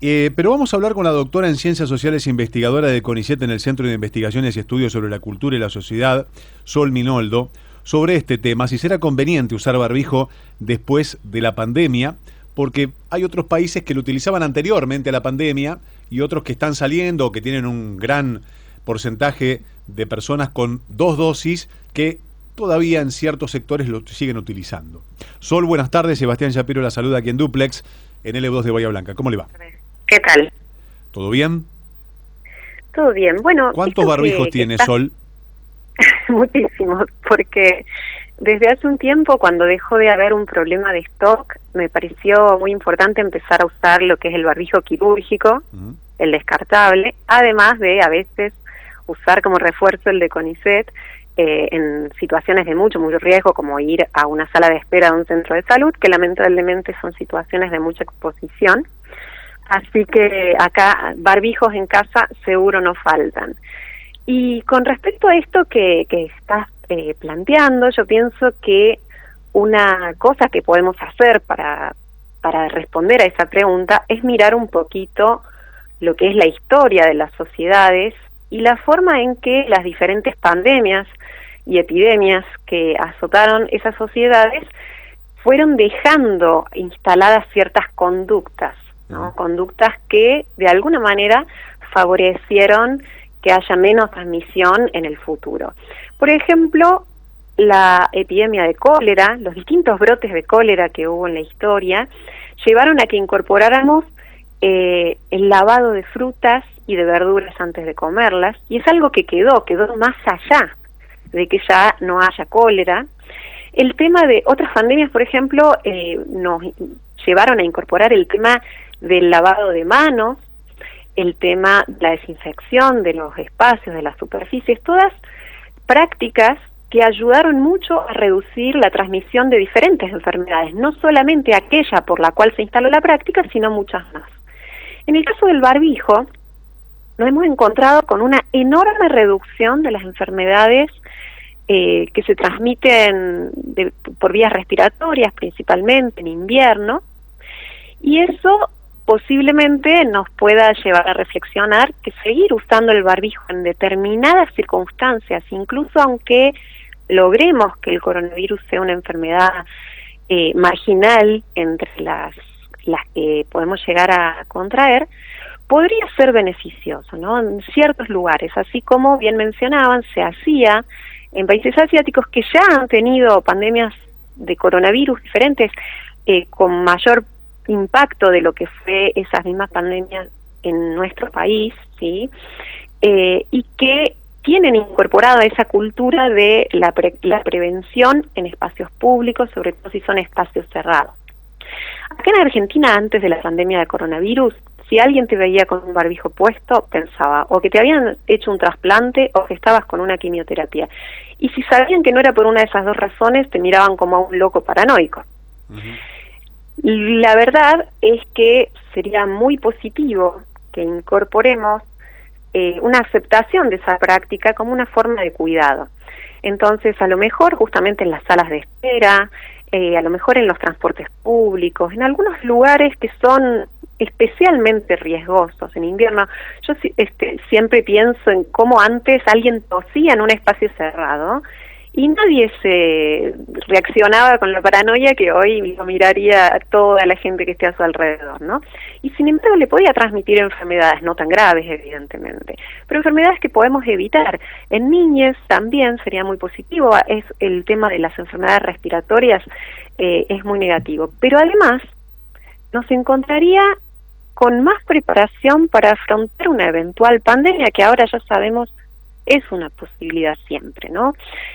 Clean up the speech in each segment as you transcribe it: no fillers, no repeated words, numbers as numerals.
Pero vamos a hablar con la doctora en Ciencias Sociales e investigadora de CONICET en el Centro de Investigaciones y Estudios sobre la Cultura y la Sociedad, Sol Minoldo, sobre este tema, si será conveniente usar barbijo después de la pandemia, porque hay otros países que lo utilizaban anteriormente a la pandemia y otros que están saliendo o que tienen un gran porcentaje de personas con 2 dosis que todavía en ciertos sectores lo siguen utilizando. Sol, buenas tardes. Sebastián Shapiro la saluda aquí en Duplex, en L2 de Bahía Blanca. ¿Cómo le va? ¿Qué tal? ¿Todo bien? Todo bien. Bueno, ¿cuántos barbijos tiene Sol? Muchísimos, porque desde hace un tiempo, cuando dejó de haber un problema de stock, me pareció muy importante empezar a usar lo que es el barbijo quirúrgico, el descartable, además de a veces usar como refuerzo el de CONICET en situaciones de mucho riesgo, como ir a una sala de espera de un centro de salud, que lamentablemente son situaciones de mucha exposición. Así que acá barbijos en casa seguro no faltan. Y con respecto a esto que estás planteando, yo pienso que una cosa que podemos hacer para responder a esa pregunta es mirar un poquito lo que es la historia de las sociedades y la forma en que las diferentes pandemias y epidemias que azotaron esas sociedades fueron dejando instaladas ciertas conductas, ¿no? Conductas que de alguna manera favorecieron que haya menos transmisión en el futuro. Por ejemplo, la epidemia de cólera, los distintos brotes de cólera que hubo en la historia, llevaron a que incorporáramos el lavado de frutas y de verduras antes de comerlas, y es algo que quedó más allá de que ya no haya cólera. El tema de otras pandemias, por ejemplo, nos llevaron a incorporar el tema del lavado de manos, el tema de la desinfección de los espacios, de las superficies, todas prácticas que ayudaron mucho a reducir la transmisión de diferentes enfermedades, no solamente aquella por la cual se instaló la práctica, sino muchas más. En el caso del barbijo, nos hemos encontrado con una enorme reducción de las enfermedades que se transmiten por vías respiratorias, principalmente en invierno, y eso posiblemente nos pueda llevar a reflexionar que seguir usando el barbijo en determinadas circunstancias, incluso aunque logremos que el coronavirus sea una enfermedad marginal entre las que podemos llegar a contraer, podría ser beneficioso, ¿no? En ciertos lugares, así como bien mencionaban, se hacía en países asiáticos que ya han tenido pandemias de coronavirus diferentes con mayor impacto de lo que fue esas mismas pandemias en nuestro país, ¿sí? Y que tienen incorporada esa cultura de la prevención en espacios públicos, sobre todo si son espacios cerrados. Acá en Argentina, antes de la pandemia de coronavirus, si alguien te veía con un barbijo puesto, pensaba o que te habían hecho un trasplante o que estabas con una quimioterapia. Y si sabían que no era por una de esas dos razones, te miraban como a un loco paranoico. La verdad es que sería muy positivo que incorporemos una aceptación de esa práctica como una forma de cuidado. Entonces, a lo mejor justamente en las salas de espera, a lo mejor en los transportes públicos, en algunos lugares que son especialmente riesgosos en invierno. Yo siempre pienso en cómo antes alguien tosía en un espacio cerrado y nadie se reaccionaba con la paranoia que hoy lo miraría a toda la gente que esté a su alrededor, ¿no? Y sin embargo le podía transmitir enfermedades no tan graves, evidentemente, pero enfermedades que podemos evitar. En niñas también sería muy positivo, es el tema de las enfermedades respiratorias, es muy negativo, pero además nos encontraría con más preparación para afrontar una eventual pandemia que ahora ya sabemos es una posibilidad siempre, ¿no?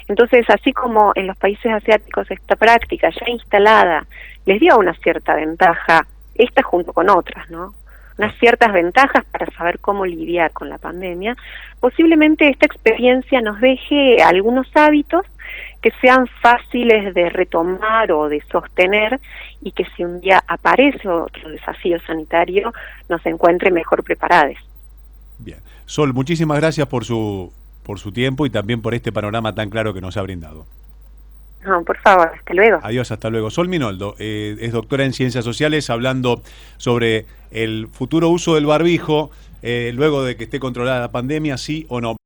Entonces, así como en los países asiáticos esta práctica ya instalada les dio una cierta ventaja, esta junto con otras, ¿no? Unas ciertas ventajas para saber cómo lidiar con la pandemia, posiblemente esta experiencia nos deje algunos hábitos que sean fáciles de retomar o de sostener y que si un día aparece otro desafío sanitario nos encuentre mejor preparados. Bien. Sol, muchísimas gracias por su tiempo y también por este panorama tan claro que nos ha brindado. No, por favor, hasta luego. Adiós, hasta luego. Sol Minoldo es doctora en Ciencias Sociales, hablando sobre el futuro uso del barbijo luego de que esté controlada la pandemia, sí o no.